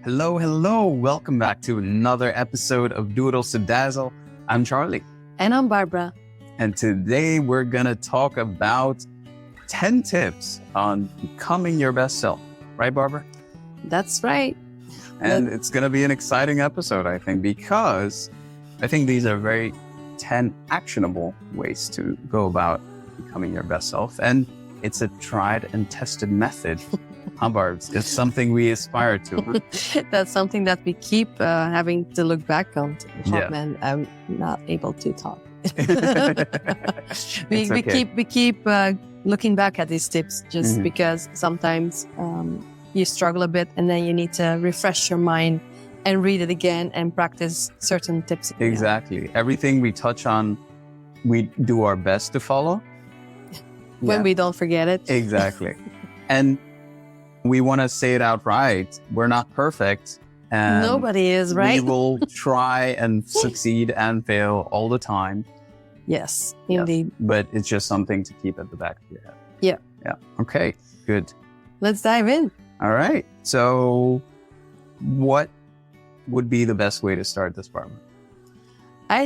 Hello, hello. Welcome back to another episode of Doodle to Dazzle. I'm Charlie. And I'm Barbara. And today we're going to talk about 10 tips on becoming your best self. Right, Barbara? That's right. And it's going to be an exciting episode, I think, because I think these are 10 actionable ways to go about becoming your best self. And it's a tried and tested method. Huh, Barbs? It's something we aspire to. Huh? That's something that we keep having to look back on. Yeah. Man, I'm not able to talk. It's we okay. keep looking back at these tips just because sometimes you struggle a bit and then you need to refresh your mind and read it again and practice certain tips. again. Exactly. Everything we touch on, we do our best to follow. When we don't forget it. Exactly. And we want to say it outright. We're not perfect. And Nobody is, right? we will try and succeed and fail all the time. Yes, Yeah. indeed. But it's just something to keep at the back of your head. Yeah. Yeah. Okay. Good. Let's dive in. All right. So what would be the best way to start this, Barbara?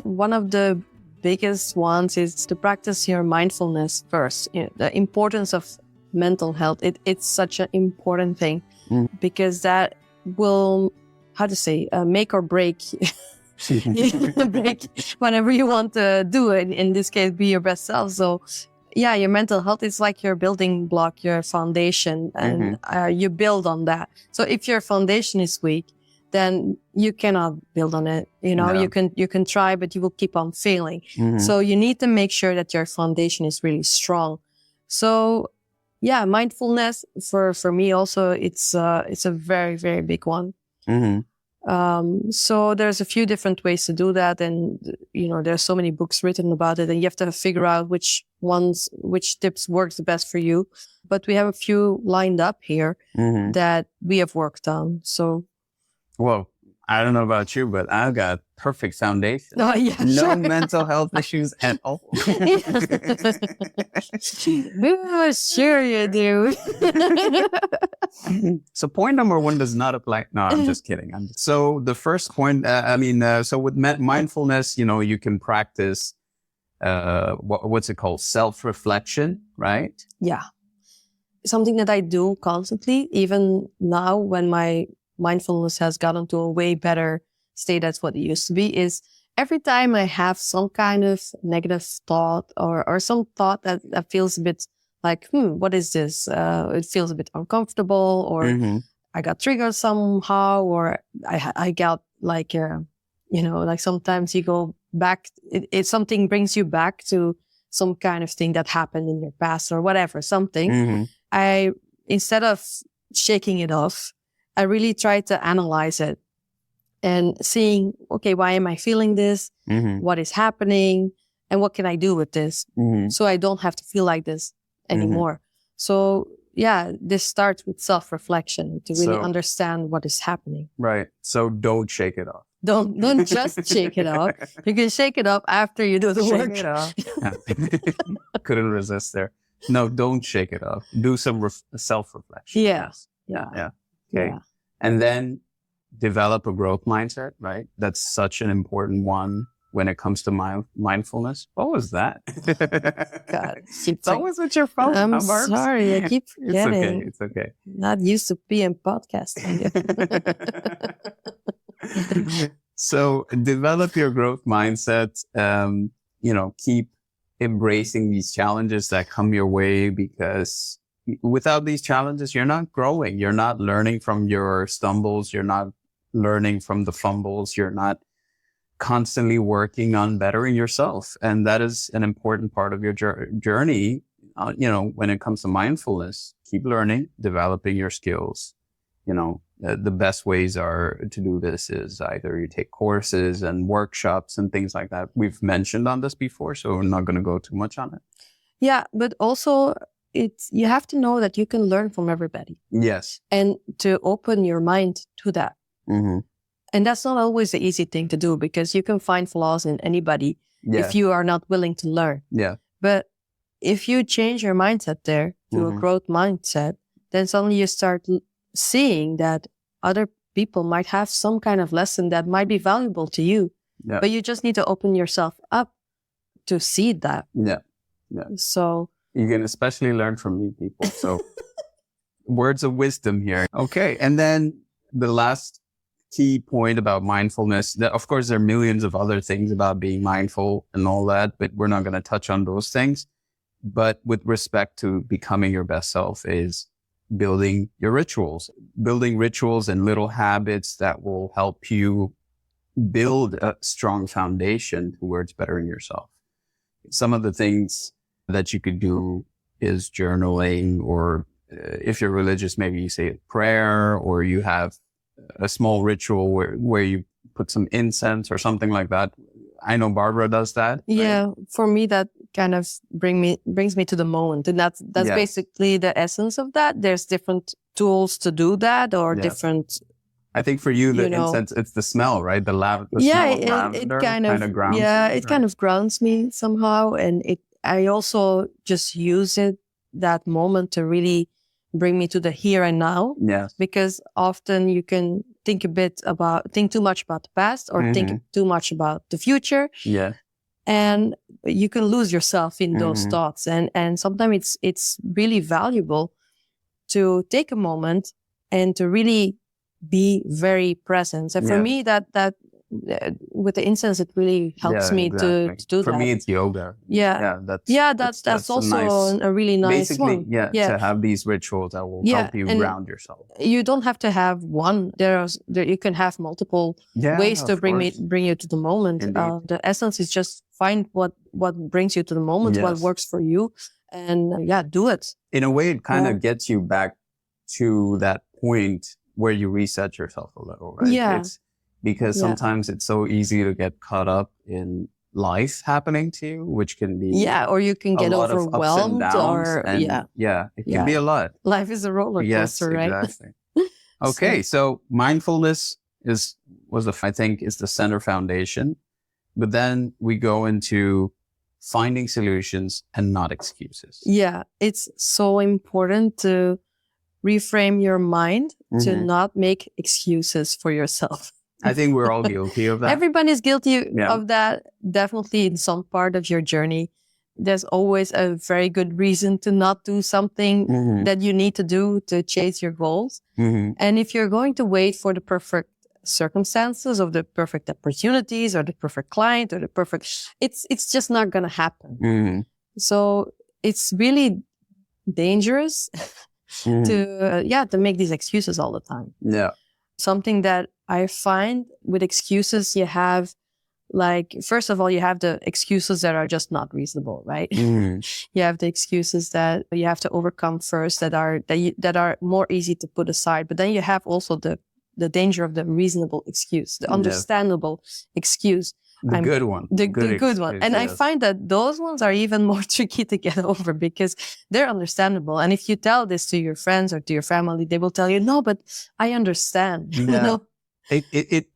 One of the biggest ones is to practice your mindfulness first. The importance of mental health. It's such an important thing because that will, make or break, break whatever you want to do. In this case, be your best self. So yeah, your mental health is like your building block, your foundation, and you build on that. So if your foundation is weak, then you cannot build on it. No. You can try, but you will keep on failing. So you need to make sure that your foundation is really strong. So yeah, mindfulness for me also, it's a very, very big one. So there's a few different ways to do that. And, there's so many books written about it and you have to figure out which tips works the best for you. But we have a few lined up here that we have worked on. So. Well, I don't know about you, but I've got perfect foundation. Oh, yeah, No sure. mental health issues at all. Oh, sure you do. So point number 1 does not apply. No, I'm just kidding. So the first point, so with mindfulness, you can practice, what's it called? Self-reflection, right? Yeah. Something that I do constantly, even now when my mindfulness has gotten to a way better state as what it used to be, is every time I have some kind of negative thought or some thought that feels a bit like, what is this? It feels a bit uncomfortable, or I got triggered somehow, or I got like, like sometimes you go back, something brings you back to some kind of thing that happened in your past or whatever, something. Instead of shaking it off, I really try to analyze it and seeing, okay, why am I feeling this? What is happening? And what can I do with this? So I don't have to feel like this anymore. So yeah, this starts with self-reflection to really understand what is happening. Right. So don't shake it off. Don't just shake it off. You can shake it off after you do the work. Shake it off. Couldn't resist there. No, don't shake it off. Do some self-reflection. Yeah. Okay. Yeah. And then develop a growth mindset, right? That's such an important one when it comes to mindfulness. What was that? God, It's always with your phone. I'm sorry, I keep forgetting. It's okay. Not used to being podcasting. So develop your growth mindset. Keep embracing these challenges that come your way, because without these challenges, you're not growing. You're not learning from your stumbles. You're not learning from the fumbles. You're not constantly working on bettering yourself. And that is an important part of your journey. When it comes to mindfulness, keep learning, developing your skills. The best ways to do this is either you take courses and workshops and things like that. We've mentioned on this before, so we're not going to go too much on it. Yeah, but also you have to know that you can learn from everybody. Yes. And to open your mind to that. And that's not always the easy thing to do, because you can find flaws in anybody if you are not willing to learn. Yeah. But if you change your mindset there to a growth mindset, then suddenly you start seeing that other people might have some kind of lesson that might be valuable to you, but you just need to open yourself up to see that. So you can especially learn from me, people. So words of wisdom here. Okay. And then the last key point about mindfulness, that of course there are millions of other things about being mindful and all that, but we're not going to touch on those things. But with respect to becoming your best self is building your rituals, and little habits that will help you build a strong foundation towards bettering yourself. Some of the things that you could do is journaling, or if you're religious, maybe you say a prayer, or you have a small ritual where you put some incense or something like that. I know Barbara does that. Yeah, right? for me, that kind of brings me to the moment. And that's basically the essence of that. There's different tools to do that, or different... I think for you, the incense, it's the smell, right? The smell of lavender it kind of grounds me, right? kind of grounds me somehow. And I also just use that moment to really bring me to the here and now. Yes. Because often you can think too much about the past, or think too much about the future. Yeah. And you can lose yourself in those thoughts. And sometimes it's really valuable to take a moment and to really be very present. And for me, that with the incense, it really helps me to do that. For me, it's yoga. That's also a really nice one. To have these rituals that will help you ground yourself. You don't have to have one. You can have multiple ways to bring you to the moment. The essence is just find what brings you to the moment, what works for you, and do it. In a way, it kind of gets you back to that point where you reset yourself a little, right? Yeah. Because sometimes it's so easy to get caught up in life happening to you, which can be or you can get overwhelmed, it can be a lot. Life is a roller coaster, right? Exactly. Okay, so mindfulness is the center foundation, but then we go into finding solutions and not excuses. Yeah, it's so important to reframe your mind to not make excuses for yourself. I think we're all guilty of that. Everybody's guilty of that. Definitely in some part of your journey. There's always a very good reason to not do something that you need to do to chase your goals. And if you're going to wait for the perfect circumstances, or the perfect opportunities, or the perfect client, or the perfect, it's just not going to happen. So it's really dangerous to make these excuses all the time. Yeah. Something that I find with excuses, you have, like, first of all, you have the excuses that are just not reasonable, right? You have the excuses that you have to overcome first, that are more easy to put aside. But then you have also the danger of the reasonable excuse, the understandable excuse. The good one. The good one. And I find that those ones are even more tricky to get over because they're understandable. And if you tell this to your friends or to your family, they will tell you, no, but I understand. Yeah.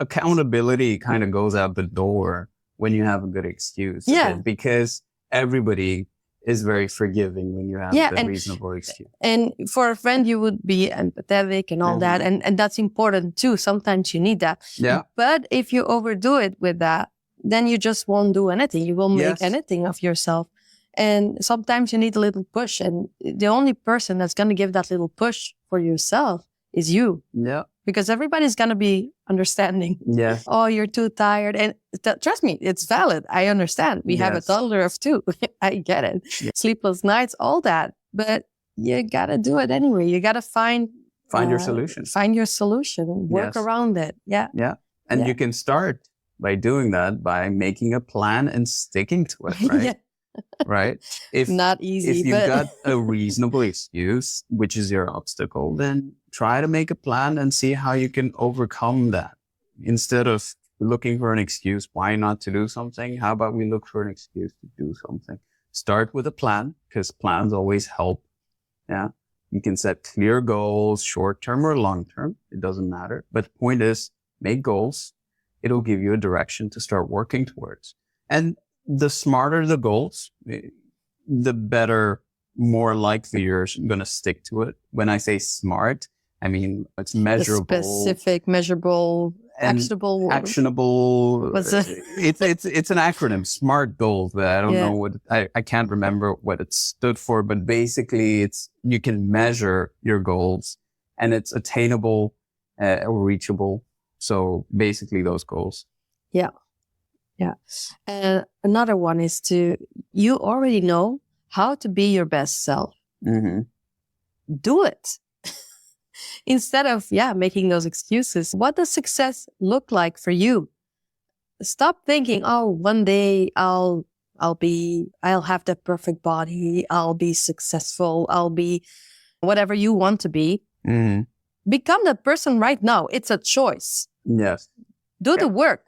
Accountability kind of goes out the door when you have a good excuse. Yeah. Because everybody is very forgiving when you have a reasonable excuse. And for a friend, you would be empathetic and all that. And that's important too. Sometimes you need that. Yeah. But if you overdo it with that, then you just won't do anything. You won't make anything of yourself. And sometimes you need a little push. And the only person that's going to give that little push for yourself is you. Yeah. Because everybody's going to be understanding. Yeah. Oh, you're too tired. And trust me, it's valid. I understand. We have a toddler of 2. I get it. Yeah. Sleepless nights, all that. But you got to do it anyway. You got to find your solution. Find your solution. Work around it. Yeah. Yeah. And you can start by doing that by making a plan and sticking to it, right? Right? Not easy. If you've got a reasonable excuse, which is your obstacle, then try to make a plan and see how you can overcome that. Instead of looking for an excuse why not to do something, how about we look for an excuse to do something? Start with a plan, because plans always help. Yeah. You can set clear goals, short-term or long-term. It doesn't matter. But the point is, make goals. It'll give you a direction to start working towards. And the smarter the goals, the better, more likely you're going to stick to it. When I say smart, I mean, it's The measurable. specific, measurable, And actionable. actionable. What's that? It's an acronym, SMART goals. But I don't Yeah. know what I can't remember what it stood for. But basically, it's you can measure your goals, and it's attainable or reachable. So basically, those goals. Yeah. Another one is you already know how to be your best self. Mm-hmm. Do it. Instead of, making those excuses. What does success look like for you? Stop thinking, oh, one day I'll have the perfect body. I'll be successful. I'll be whatever you want to be. Mm-hmm. Become that person right now. It's a choice. Yes. Do the work.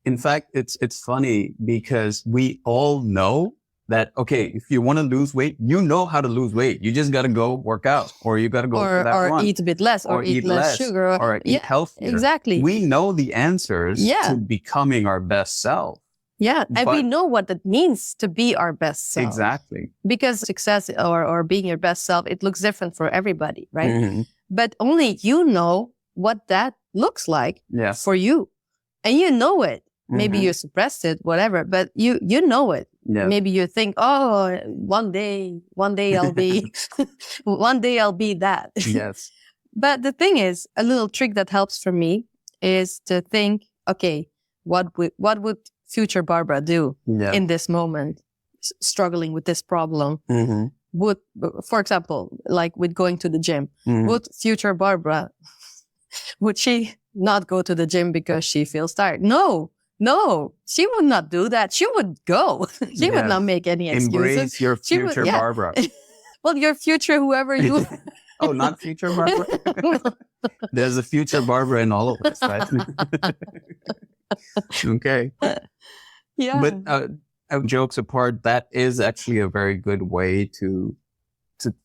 In fact, it's funny because we all know that, okay, if you want to lose weight, you know how to lose weight. You just got to go work out, or you got to go for that or run. eat a bit less, or eat less sugar, or eat healthier. Exactly. We know the answers to becoming our best self. Yeah, and we know what it means to be our best self. Exactly. Because success or being your best self, it looks different for everybody, right? Mm-hmm. But only you know what that looks like for you. And you know it. Maybe you suppressed it, whatever, but you know it. Yeah. Maybe you think, oh, one day I'll be, one day I'll be that. Yes. But the thing is, a little trick that helps for me is to think, okay, what would future Barbara do in this moment, struggling with this problem? Mm-hmm. Would, for example, like with going to the gym, would future Barbara, would she not go to the gym because she feels tired? No, she would not do that. She would go. She would not make any excuses. Embrace your future Barbara. Well, your future, whoever you... Oh, not future Barbara? There's a future Barbara in all of us, right? Okay. Yeah. But jokes apart, that is actually a very good way to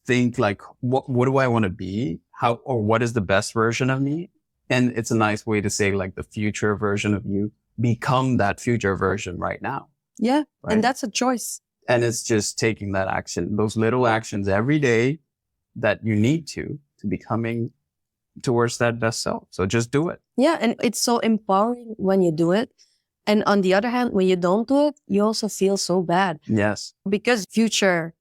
think like, what do I want to be? How, or what is the best version of me? And it's a nice way to say like the future version of you. Become that future version right now. Yeah. Right? And that's a choice. And it's just taking that action, those little actions every day that you need to becoming towards that best self. So just do it. Yeah. And it's so empowering when you do it. And on the other hand, when you don't do it, you also feel so bad. Yes. Because future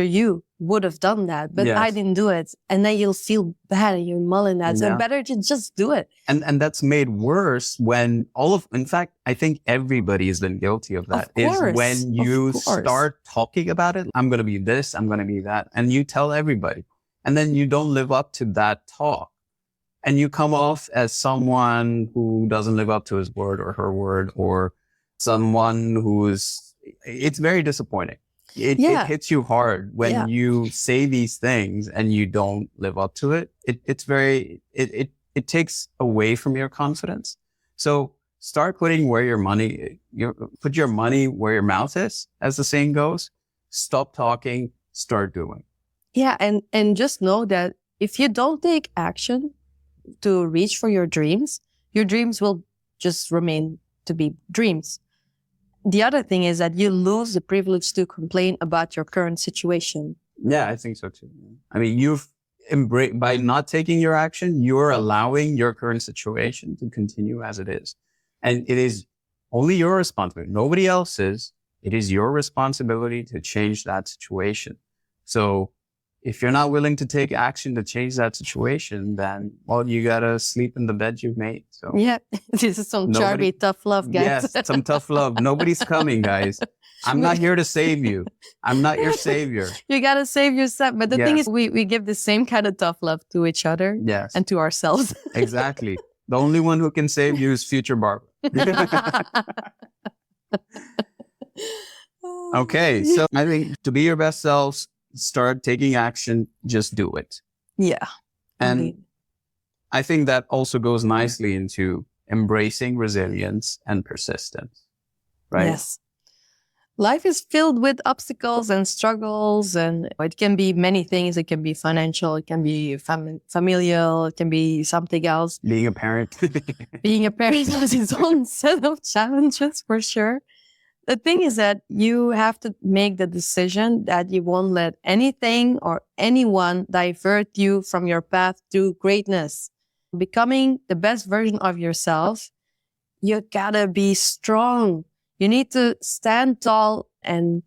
you would have done that, but I didn't do it. And then you'll feel bad and you're mulling that. So better to just do it. And that's made worse when in fact, I think everybody has been guilty of that. Is when you start talking about it, I'm going to be this, I'm going to be that. And you tell everybody. And then you don't live up to that talk. And you come off as someone who doesn't live up to his word or her word, or someone it's very disappointing. It hits you hard when you say these things and you don't live up to it. It takes away from your confidence. So start putting put your money where your mouth is, as the saying goes. Stop talking, start doing. Yeah. And just know that if you don't take action to reach for your dreams will just remain to be dreams. The other thing is that you lose the privilege to complain about your current situation. Yeah, I think so too. I mean, by not taking your action, you're allowing your current situation to continue as it is. And it is only your responsibility, nobody else's. It is your responsibility to change that situation. So if you're not willing to take action to change that situation, then, well, you gotta sleep in the bed you've made. So yeah, this is some Charbi tough love, guys. Yes, some tough love. Nobody's coming, guys. I'm not here to save you. I'm not your savior. You gotta save yourself. But the thing is, we give the same kind of tough love to each other and to ourselves. Exactly. The only one who can save you is future Barbara. Okay, so I think to be your best selves, start taking action, just do it. Yeah. And I think that also goes nicely into embracing resilience and persistence, right? Yes. Life is filled with obstacles and struggles, and it can be many things. It can be financial, it can be familial, it can be something else. Being a parent. Being a parent has its own set of challenges, for sure. The thing is that you have to make the decision that you won't let anything or anyone divert you from your path to greatness. Becoming the best version of yourself, you gotta be strong. You need to stand tall. And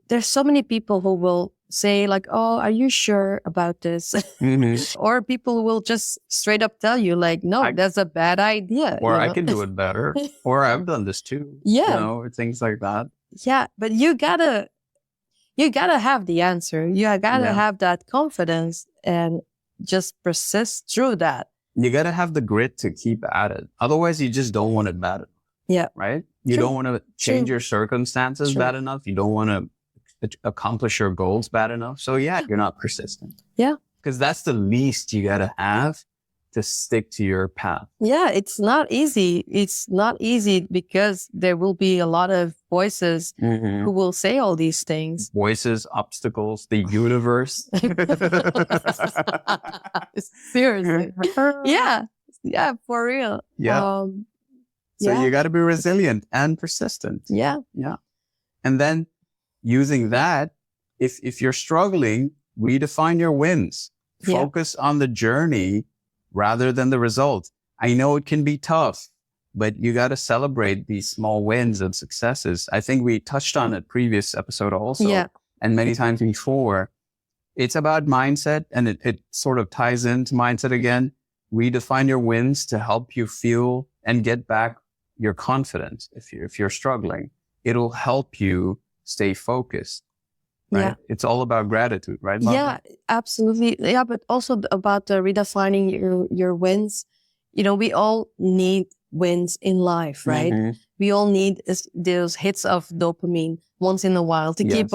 there's so many people who will say like, oh, are you sure about this? Mm-hmm. Or people will just straight up tell you like, no, that's a bad idea. Or I can do it better. Or I've done this too. Yeah. Or things like that. Yeah. But you gotta have the answer. You gotta have that confidence and just persist through that. You gotta have the grit to keep at it. Otherwise, you just don't want it bad enough. Yeah. Right? You don't want to change your circumstances bad enough. You don't want to accomplish your goals bad enough. So you're not persistent. Yeah. Because that's the least you gotta have to stick to your path. Yeah, it's not easy. It's not easy because there will be a lot of voices who will say all these things. Voices, obstacles, the universe. Seriously. Yeah, for real. Yeah. So you got to be resilient and persistent. Yeah. Yeah. And then using that, if you're struggling, redefine your wins. Focus on the journey rather than the result. I know it can be tough, but you got to celebrate these small wins and successes. I think we touched on it previous episode also, and many times before. It's about mindset, and it sort of ties into mindset again. Redefine your wins to help you feel and get back your confidence. If you're struggling, it'll help you stay focused. Right? Yeah. It's all about gratitude, right, Barbara? Yeah, absolutely. Yeah, but also about redefining your wins. We all need wins in life, right? We all need those hits of dopamine once in a while to keep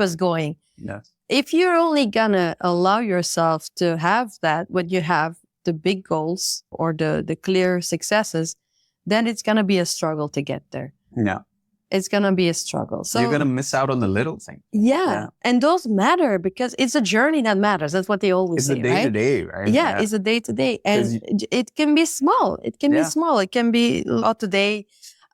us going. Yes. If you're only gonna allow yourself to have that when you have the big goals or the clear successes, then it's gonna be a struggle to get there. Yeah. It's going to be a struggle. So you're going to miss out on the little thing. Yeah. And those matter because it's a journey that matters. That's what they always say, right? It's a day-to-day, right? Yeah, it's a day-to-day. And it can be small. It can be small. It can be, today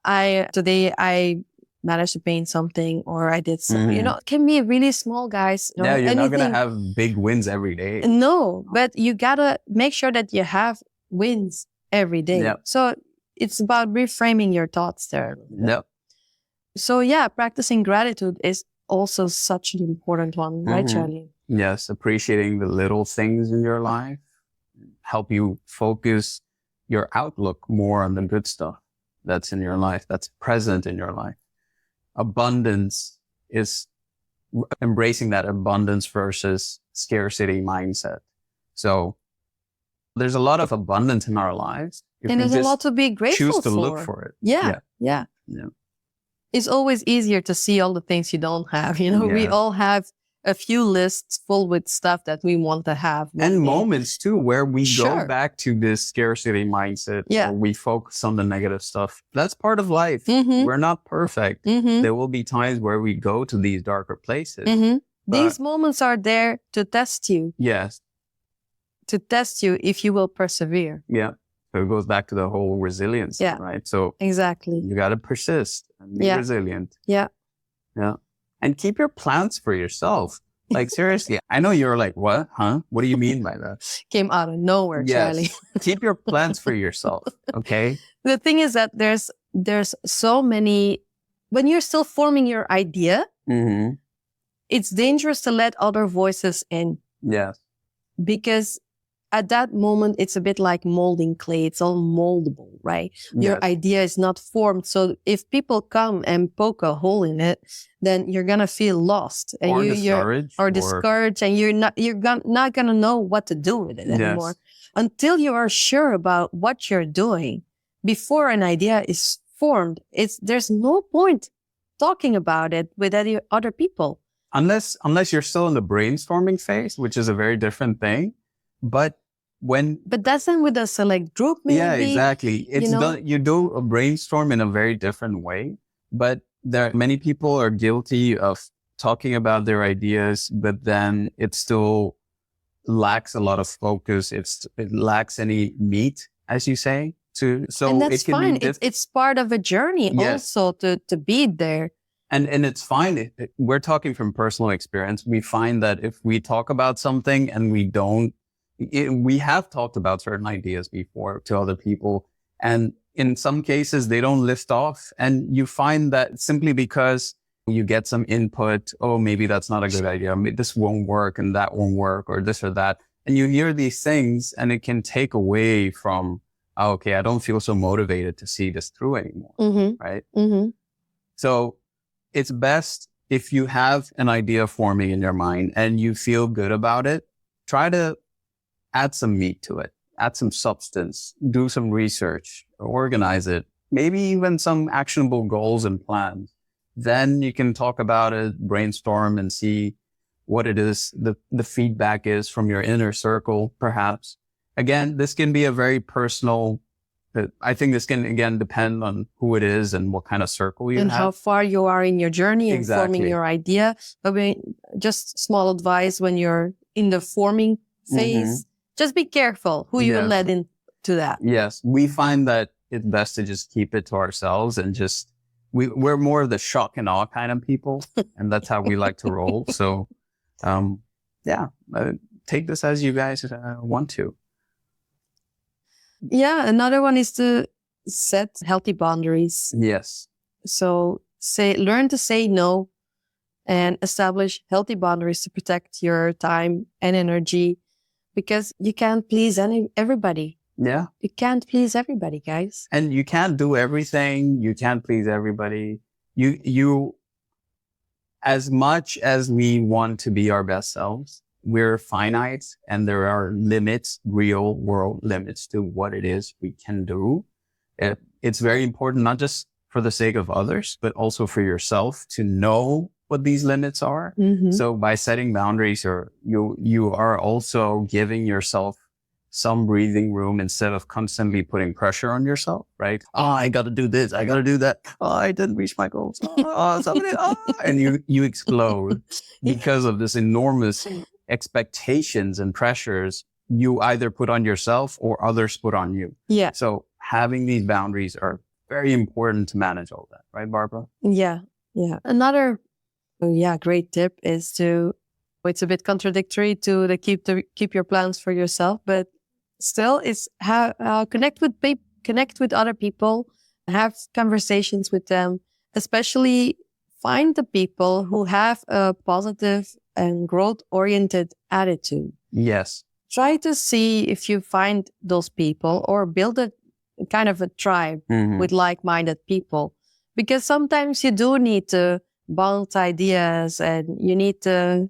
I managed to paint something or I did something. It can be really small, guys. You're not going to have big wins every day. No, but you got to make sure that you have wins every day. Yep. So it's about reframing your thoughts there. Yep. So practicing gratitude is also such an important one, right, Charlie? Yes, appreciating the little things in your life help you focus your outlook more on the good stuff that's in your life, that's present in your life. Abundance is embracing that abundance versus scarcity mindset. So there's a lot of abundance in our lives. And there's a lot to be grateful for. Choose to look for it. Yeah. It's always easier to see all the things you don't have. We all have a few lists full with stuff that we want to have. And moments too, where we go back to this scarcity mindset. Yeah. Or we focus on the negative stuff. That's part of life. We're not perfect. There will be times where we go to these darker places. These moments are there to test you. Yes. To test you if you will persevere. Yeah. So it goes back to the whole resilience, right? So exactly, you got to persist and be resilient. Yeah. And keep your plans for yourself. Like seriously, I know you're like, what? Huh? What do you mean by that? Came out of nowhere, Charlie. Keep your plans for yourself. Okay. The thing is that there's so many, when you're still forming your idea, it's dangerous to let other voices in. Yes. Because at that moment, it's a bit like molding clay. It's all moldable, right? Your idea is not formed. So if people come and poke a hole in it, then you're going to feel lost. And or discouraged. And you're not going to know what to do with it anymore. Until you are sure about what you're doing before an idea is formed, there's no point talking about it with any other people. Unless you're still in the brainstorming phase, which is a very different thing. But that's then with a select group, maybe. Yeah, exactly. You do a brainstorm in a very different way, but many people are guilty of talking about their ideas, but then it still lacks a lot of focus. It lacks any meat, as you say. So and that's it can fine. be It's part of a journey also to be there. And it's fine. We're talking from personal experience. We find that if we talk about something and we have talked about certain ideas before to other people, and in some cases they don't lift off. And you find that simply because you get some input, oh, maybe that's not a good idea. Maybe this won't work and that won't work or this or that. And you hear these things and it can take away from, oh, okay, I don't feel so motivated to see this through anymore. Mm-hmm. Right. Mm-hmm. So it's best if you have an idea forming in your mind and you feel good about it, try to add some meat to it, add some substance, do some research, organize it, maybe even some actionable goals and plans. Then you can talk about it, brainstorm and see what it is, the feedback is from your inner circle, perhaps. Again, this can be a very personal, I think this can, again, depend on who it is and what kind of circle you and have. how far you are in your journey and Exactly. forming your idea. But just small advice when you're in the forming phase, just be careful who you let into that. Yes. We find that it's best to just keep it to ourselves and just, we're more of the shock and awe kind of people. And that's how we like to roll. So, take this as you guys want to. Yeah. Another one is to set healthy boundaries. Yes. So learn to say no and establish healthy boundaries to protect your time and energy, because you can't please everybody. Yeah. You can't please everybody, guys. And you can't do everything. You can't please everybody. You, as much as we want to be our best selves, we're finite and there are limits, real world limits to what it is we can do. It's very important, not just for the sake of others, but also for yourself to know what these limits are. Mm-hmm. So by setting boundaries, you are also giving yourself some breathing room instead of constantly putting pressure on yourself, right? Oh, I got to do this. I got to do that. Oh, I didn't reach my goals. And you explode because of this enormous expectations and pressures you either put on yourself or others put on you. Yeah. So having these boundaries are very important to manage all that, right, Barbara? Yeah. Yeah. Another, great tip is it's a bit contradictory to keep your plans for yourself, but still is connect with other people, have conversations with them, especially find the people who have a positive and growth-oriented attitude. Yes. Try to see if you find those people or build a kind of a tribe with like-minded people, because sometimes you do need to bounce ideas and you need to,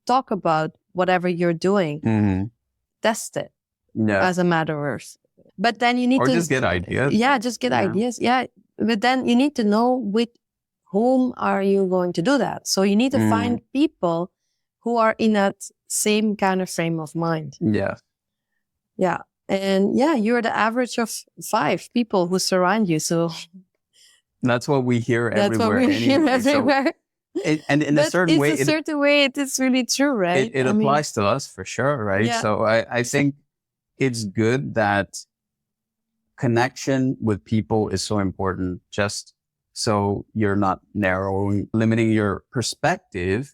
talk about whatever you're doing. Test it as a matter of. But then you need to just get ideas. Yeah, just get ideas. Yeah. But then you need to know with whom are you going to do that. So you need to find people who are in that same kind of frame of mind. Yeah. Yeah. And you're the average of 5 people who surround you. So that's what we hear everywhere. That's what we hear everywhere. So, and in a certain way, it is really true, right? It applies to us for sure, right? Yeah. So I think it's good that connection with people is so important, just so you're not limiting your perspective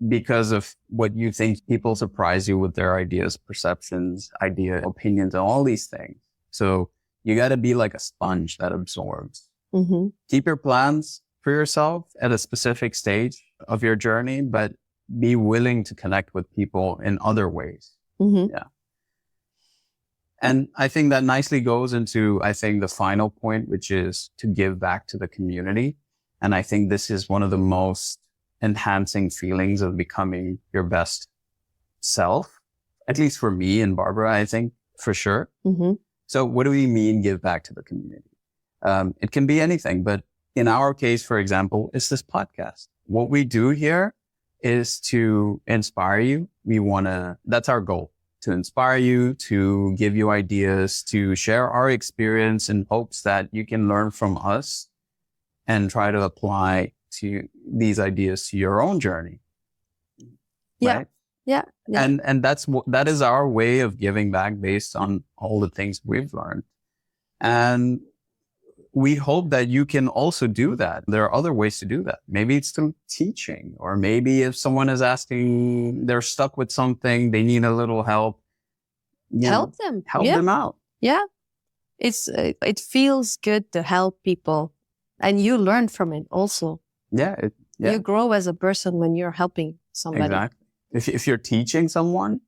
because of what you think people surprise you with their ideas, perceptions, opinions, and all these things. So you got to be like a sponge that absorbs. Keep your plans for yourself at a specific stage of your journey, but be willing to connect with people in other ways. Yeah. And I think that nicely goes into, the final point, which is to give back to the community. And I think this is one of the most enhancing feelings of becoming your best self, at least for me and Barbara, I think for sure. So what do we mean give back to the community? It can be anything, but in our case, for example, it's this podcast. What we do here is to inspire you. That's our goal, to inspire you, to give you ideas, to share our experience in hopes that you can learn from us and try to apply these ideas to your own journey. Yeah. Right? Yeah. And that is our way of giving back based on all the things we've learned. And we hope that you can also do that. There are other ways to do that. Maybe it's through teaching, or maybe if someone is asking, they're stuck with something, they need a little help. Help them. Help them out. Yeah. It feels good to help people, and you learn from it also. Yeah. You grow as a person when you're helping somebody. Exactly. If you're teaching someone,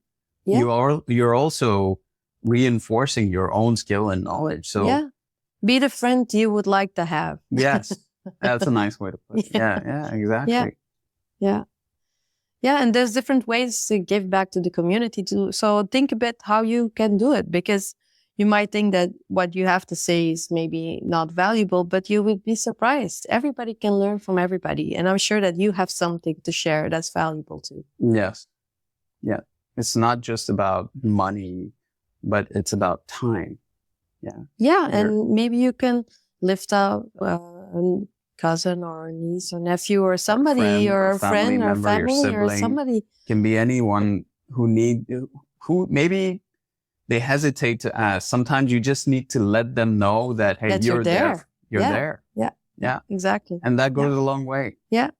Yeah. you're also reinforcing your own skill and knowledge. So yeah. Be the friend you would like to have. yes, that's a nice way to put it. Yeah, exactly. Yeah. And there's different ways to give back to the community too. So think a bit how you can do it, because you might think that what you have to say is maybe not valuable, but you would be surprised. Everybody can learn from everybody. And I'm sure that you have something to share that's valuable too. Yes. Yeah. It's not just about money, but it's about time. Yeah. And maybe you can lift out a cousin or a niece or nephew or somebody or a friend or family or somebody. Can be anyone who maybe they hesitate to ask. Sometimes you just need to let them know that, hey, you're there. You're there. Yeah. Exactly. And that goes a long way. Yeah.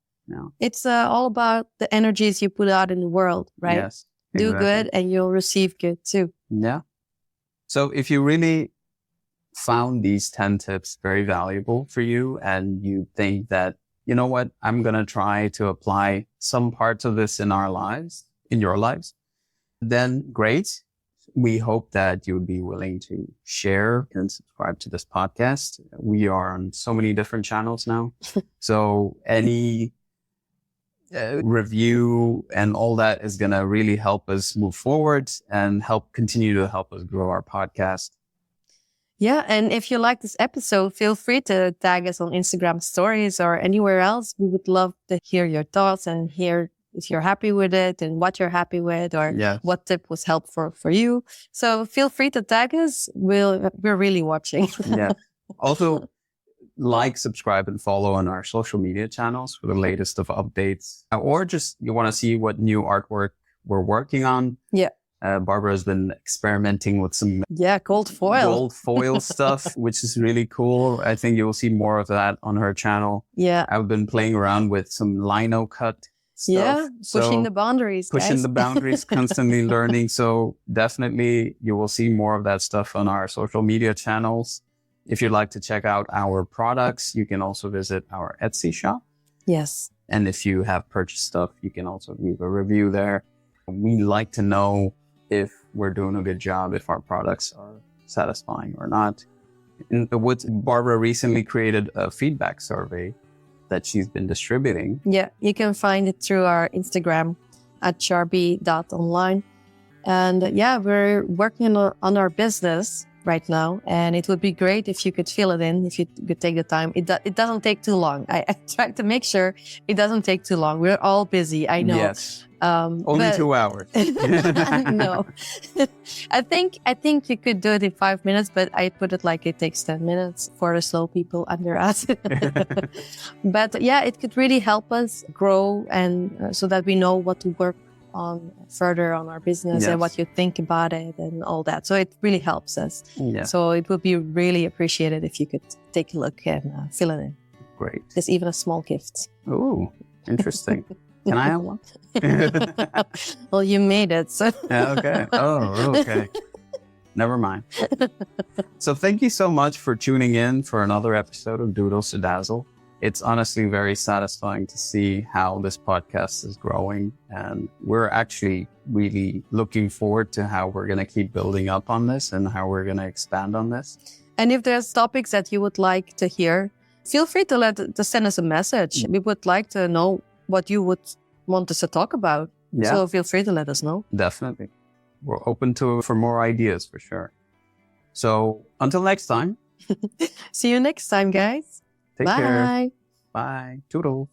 It's all about the energies you put out in the world, right? Yes. Do good and you'll receive good too. Yeah. So if you really found these 10 tips very valuable for you, and you think that, you know what, I'm going to try to apply some parts of this in your lives, then great. We hope that you would be willing to share and subscribe to this podcast. We are on so many different channels now. So any review and all that is going to really help us move forward and continue to help us grow our podcast. Yeah. And if you like this episode, feel free to tag us on Instagram stories or anywhere else. We would love to hear your thoughts and hear if you're happy with it and what you're happy with, or what tip was helpful for you. So feel free to tag us. We're really watching. Yeah. Also, subscribe, and follow on our social media channels for the latest of updates, or just you want to see what new artwork we're working on. Yeah. Barbara has been experimenting with some gold foil stuff, which is really cool. I think you will see more of that on her channel. Yeah. I've been playing around with some lino cut stuff. Yeah, pushing the boundaries, the boundaries, constantly learning. So definitely you will see more of that stuff on our social media channels. If you'd like to check out our products, you can also visit our Etsy shop. Yes. And if you have purchased stuff, you can also leave a review there. We like to know if we're doing a good job, if our products are satisfying or not. Barbara recently created a feedback survey that she's been distributing. Yeah, you can find it through our Instagram at Charbi.Online. And we're working on our business right now, and it would be great if you could fill it in, if you could take the time. It doesn't take too long. I try to make sure it doesn't take too long. We're all busy, I know. Yes. Only 2 hours. No. I think you could do it in 5 minutes, but I put it like it takes 10 minutes for the slow people under us. But it could really help us grow, and so that we know what to work on further on our business and what you think about it and all that. So it really helps us. Yeah. So it would be really appreciated if you could take a look and fill it in. Great. There's even a small gift. Oh, interesting. Can I have one? Well, you made it. So. Okay. Oh, okay. Never mind. So thank you so much for tuning in for another episode of Doodles to Dazzle. It's honestly very satisfying to see how this podcast is growing. And we're actually really looking forward to how we're going to keep building up on this and how we're going to expand on this. And if there's topics that you would like to hear, feel free to send us a message. We would like to know what you would want us to talk about. Yeah. So feel free to let us know. Definitely. We're open for more ideas for sure. So until next time. See you next time, guys. Take Bye. care. Bye. Toodles.